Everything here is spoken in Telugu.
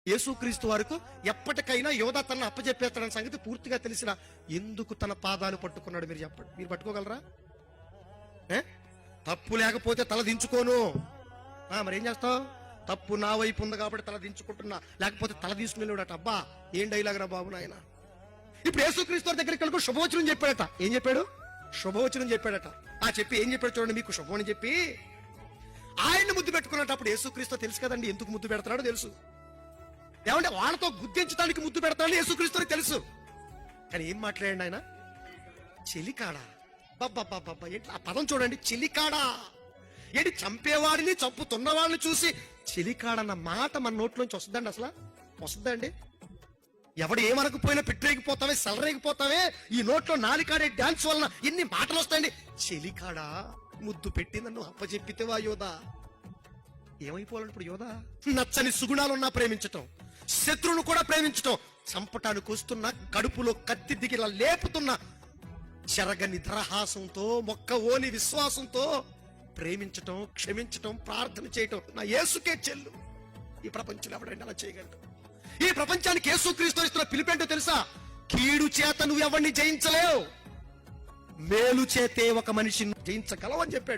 యేసుక్రీస్తు వారికి ఎప్పటికైనా యోధా తనను అప్పచెప్పేస్తాడన్న సంగతి పూర్తిగా తెలిసిన ఎందుకు తన పాదాలు పట్టుకున్నాడు? మీరు చెప్పండి. మీరు పట్టుకోగలరా? తప్పు లేకపోతే తల దించుకోను. మరి ఏం చేస్తావు? తప్పు నా వైపు ఉంది కాబట్టి తల దించుకుంటున్నా, లేకపోతే తల తీసుకునేవాడట. అబ్బా ఏం డైలాగ్ రా బాబు నాయన. ఇప్పుడు యేసుక్రీస్తు వారి దగ్గరికి వెళ్ళి శుభవచనం చెప్పాడట. ఏం చెప్పాడు? శుభవచనం చెప్పాడట. చెప్పి ఏం చెప్పాడు చూడండి. మీకు శుభం అని చెప్పి ఆయన్ని ముద్దు పెట్టుకున్నప్పుడు యేసుక్రీస్తు తెలుసు కదండి ఎందుకు ముద్దు పెడతాడో తెలుసు. ఏమంటే వాళ్ళతో గుర్తించడానికి ముద్దు పెడతాడని యేసుక్రీస్తుని తెలుసు. కానీ ఏం మాట్లాడండి ఆయన? చెలికాడా. బాబ్బా ఏంటి ఆ పదం చూడండి, చెలికాడా. ఏంటి చంపేవాడిని చంపుతున్న వాళ్ళని చూసి చెలికాడన్న మాట మన నోట్లోంచి వస్తుందండి? అసలు వస్తుందండి? ఎవడు ఏమనకపోయినా పెట్టరేగిపోతావే, సెలరేగిపోతావే. ఈ నోట్లో నాలికాడే డాన్స్ వలన ఎన్ని మాటలు వస్తాయండి. చెలికాడా ముద్దు పెట్టి నన్ను అప్పచెప్పితేవా యోధా. ఏమైపోవాలని ఇప్పుడు యోధా? నచ్చని సుగుణాలున్నా ప్రేమించటం, శత్రువును కూడా ప్రేమించటం, చంపటానికి వస్తున్న కడుపులో కత్తి దిగిలా లేపుతున్న చెరగని దరహాసంతో మొక్కవోని విశ్వాసంతో ప్రేమించటం, క్షమించటం, ప్రార్థన చేయటం నా యేసుకే చెల్లు. ఈ ప్రపంచంలో ఎవడండి అలా చేయగలడు? ఈ ప్రపంచానికి యేసుక్రీస్తు ఇస్తున్న పిలుపేంటో తెలుసా? కీడు చేత నువ్వు ఎవరిని జయించలేవు, మేలు చేతే ఒక మనిషిని జయించగలవని చెప్పాడు.